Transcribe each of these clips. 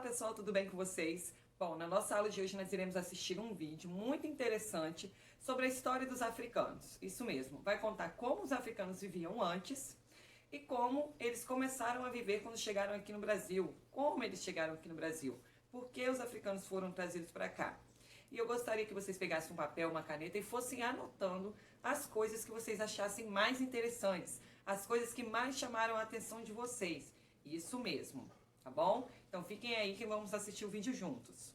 Olá pessoal, tudo bem com vocês? Bom, na nossa aula de hoje nós iremos assistir um vídeo muito interessante sobre a história dos africanos. Isso mesmo, vai contar como os africanos viviam antes e como eles começaram a viver quando chegaram aqui no Brasil. Como eles chegaram aqui no Brasil, por que os africanos foram trazidos para cá. E eu gostaria que vocês pegassem um papel, uma caneta e fossem anotando as coisas que vocês achassem mais interessantes, as coisas que mais chamaram a atenção de vocês. Isso mesmo. Tá bom? Então fiquem aí que vamos assistir o vídeo juntos.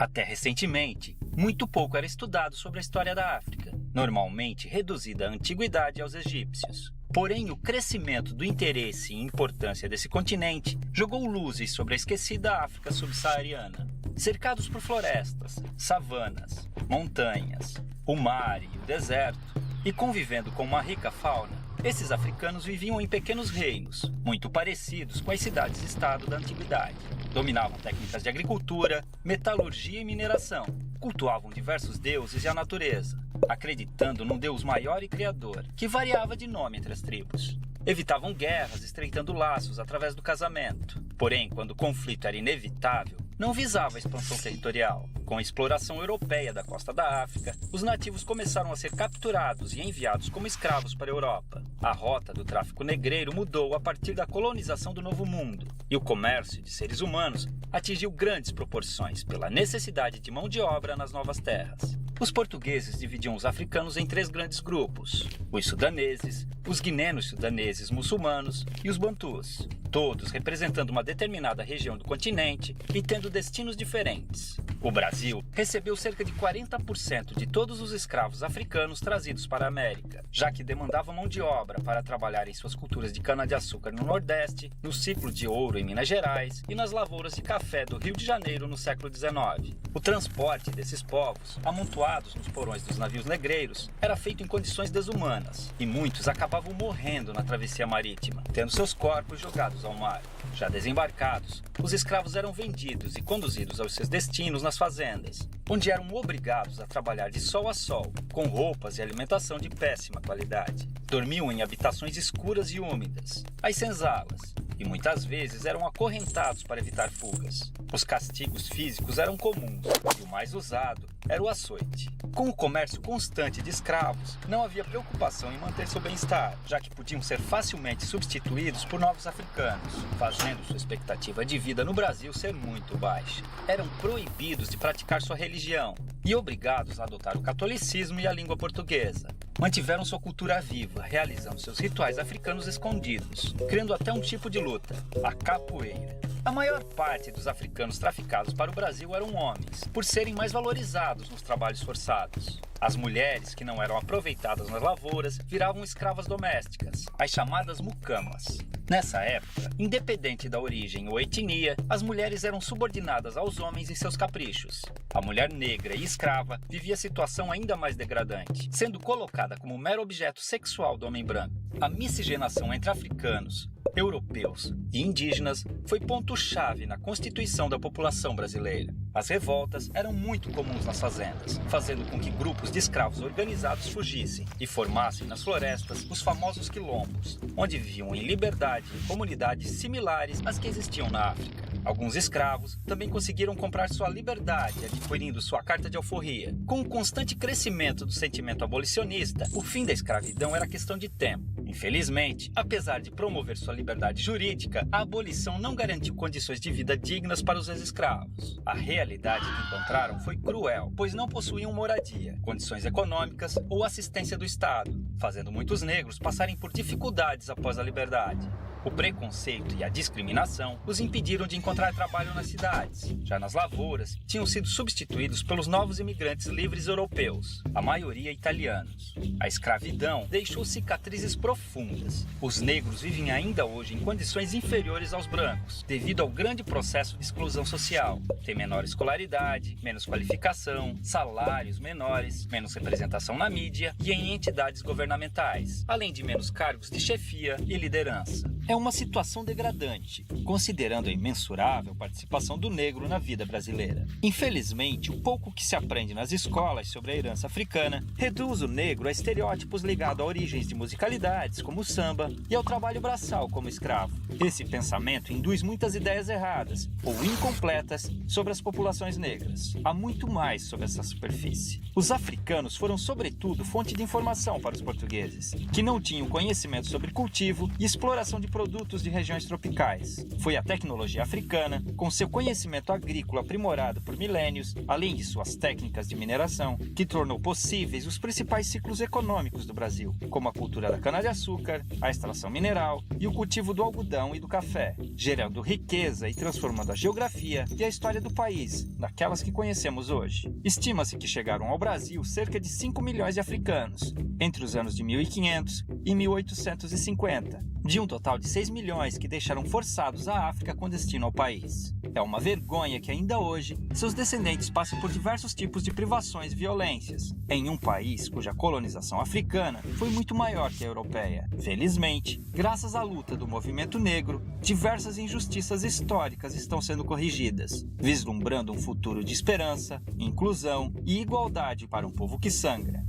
Até recentemente, muito pouco era estudado sobre a história da África, normalmente reduzida à antiguidade aos egípcios. Porém, o crescimento do interesse e importância desse continente jogou luzes sobre a esquecida África subsaariana. Cercados por florestas, savanas, montanhas, o mar e o deserto, e convivendo com uma rica fauna, esses africanos viviam em pequenos reinos, muito parecidos com as cidades-estado da antiguidade. Dominavam técnicas de agricultura, metalurgia e mineração. Cultuavam diversos deuses e a natureza, acreditando num deus maior e criador, que variava de nome entre as tribos. Evitavam guerras, estreitando laços através do casamento. Porém, quando o conflito era inevitável, não visava a expansão territorial. Com a exploração europeia da costa da África, os nativos começaram a ser capturados e enviados como escravos para a Europa. A rota do tráfico negreiro mudou a partir da colonização do Novo Mundo, e o comércio de seres humanos atingiu grandes proporções pela necessidade de mão de obra nas novas terras. Os portugueses dividiam os africanos em três grandes grupos: os sudaneses, os guinenos sudaneses muçulmanos e os bantus, todos representando uma determinada região do continente e tendo destinos diferentes. O Brasil recebeu cerca de 40% de todos os escravos africanos trazidos para a América, já que demandavam mão de obra para trabalhar em suas culturas de cana-de-açúcar no Nordeste, no ciclo de ouro em Minas Gerais e nas lavouras de café do Rio de Janeiro no século XIX. O transporte desses povos, amontoados nos porões dos navios negreiros, era feito em condições desumanas, e muitos acabavam morrendo na travessia marítima, tendo seus corpos jogados ao mar. Já desembarcados, os escravos eram vendidos e conduzidos aos seus destinos nas fazendas, onde eram obrigados a trabalhar de sol a sol, com roupas e alimentação de péssima qualidade. Dormiam em habitações escuras e úmidas, as senzalas, e muitas vezes eram acorrentados para evitar fugas. Os castigos físicos eram comuns, e o mais usado era o açoite. Com o comércio constante de escravos, não havia preocupação em manter seu bem-estar, já que podiam ser facilmente substituídos por novos africanos, fazendo sua expectativa de vida no Brasil ser muito baixa. Eram proibidos de praticar sua religião e obrigados a adotar o catolicismo e a língua portuguesa. Mantiveram sua cultura viva, realizando seus rituais africanos escondidos, criando até um tipo de luta, a capoeira. A maior parte dos africanos traficados para o Brasil eram homens, por serem mais valorizados nos trabalhos forçados. As mulheres, que não eram aproveitadas nas lavouras, viravam escravas domésticas, as chamadas mucamas. Nessa época, independente da origem ou etnia, as mulheres eram subordinadas aos homens em seus caprichos. A mulher negra e escrava vivia situação ainda mais degradante, sendo colocada como mero objeto sexual do homem branco. A miscigenação entre africanos, europeus e indígenas foi ponto-chave na constituição da população brasileira. As revoltas eram muito comuns nas fazendas, fazendo com que grupos de escravos organizados fugissem e formassem nas florestas os famosos quilombos, onde viviam em liberdade em comunidades similares às que existiam na África. Alguns escravos também conseguiram comprar sua liberdade adquirindo sua carta de alforria. Com o constante crescimento do sentimento abolicionista, o fim da escravidão era questão de tempo. Infelizmente, apesar de promover sua liberdade jurídica, a abolição não garantiu condições de vida dignas para os ex-escravos. A realidade que encontraram foi cruel, pois não possuíam moradia, condições econômicas ou assistência do Estado, fazendo muitos negros passarem por dificuldades após a liberdade. O preconceito e a discriminação os impediram de encontrar trabalho nas cidades. Já nas lavouras, tinham sido substituídos pelos novos imigrantes livres europeus, a maioria italianos. A escravidão deixou cicatrizes profundas. Os negros vivem ainda hoje em condições inferiores aos brancos, devido ao grande processo de exclusão social. Tem menor escolaridade, menos qualificação, salários menores, menos representação na mídia e em entidades governamentais, além de menos cargos de chefia e liderança. É uma situação degradante, considerando a imensurável participação do negro na vida brasileira. Infelizmente, o pouco que se aprende nas escolas sobre a herança africana reduz o negro a estereótipos ligados a origens de musicalidades, como o samba, e ao trabalho braçal como escravo. Esse pensamento induz muitas ideias erradas ou incompletas sobre as populações negras. Há muito mais sobre essa superfície. Os africanos foram, sobretudo, fonte de informação para os portugueses, que não tinham conhecimento sobre cultivo e exploração de produtos de regiões tropicais. Foi a tecnologia africana, com seu conhecimento agrícola aprimorado por milênios, além de suas técnicas de mineração, que tornou possíveis os principais ciclos econômicos do Brasil, como a cultura da cana-de-açúcar, a extração mineral e o cultivo do algodão e do café, gerando riqueza e transformando a geografia e a história do país, naquelas que conhecemos hoje. Estima-se que chegaram ao Brasil cerca de 5 milhões de africanos, entre os anos de 1500 e 1850, de um total de 6 milhões que deixaram forçados a África com destino ao país. É uma vergonha que ainda hoje seus descendentes passem por diversos tipos de privações e violências, em um país cuja colonização africana foi muito maior que a europeia. Felizmente, graças à luta do movimento negro, diversas injustiças históricas estão sendo corrigidas, vislumbrando um futuro de esperança, inclusão e igualdade para um povo que sangra,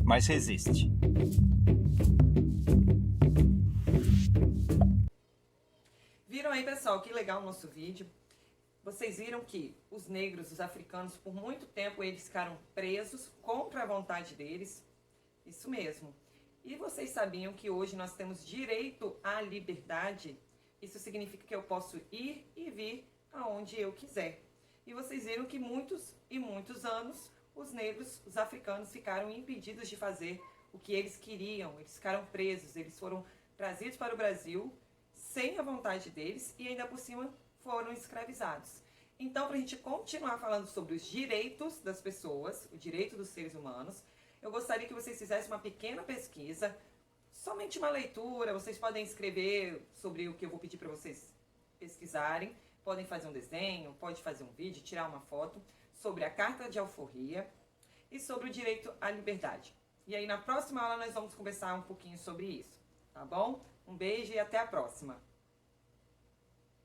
mas resiste. Viram aí, pessoal, que legal o nosso vídeo. Vocês viram que os negros, os africanos, por muito tempo eles ficaram presos contra a vontade deles. Isso mesmo. E vocês sabiam que hoje nós temos direito à liberdade? Isso significa que eu posso ir e vir aonde eu quiser. E vocês viram que muitos e muitos anos os negros, os africanos ficaram impedidos de fazer o que eles queriam. Eles ficaram presos, eles foram trazidos para o Brasil sem a vontade deles e ainda por cima foram escravizados. Então, para a gente continuar falando sobre os direitos das pessoas, o direito dos seres humanos, eu gostaria que vocês fizessem uma pequena pesquisa, somente uma leitura. Vocês podem escrever sobre o que eu vou pedir para vocês pesquisarem, podem fazer um desenho, pode fazer um vídeo, tirar uma foto sobre a Carta de Alforria e sobre o direito à liberdade. E aí na próxima aula nós vamos conversar um pouquinho sobre isso, tá bom? Um beijo e até a próxima!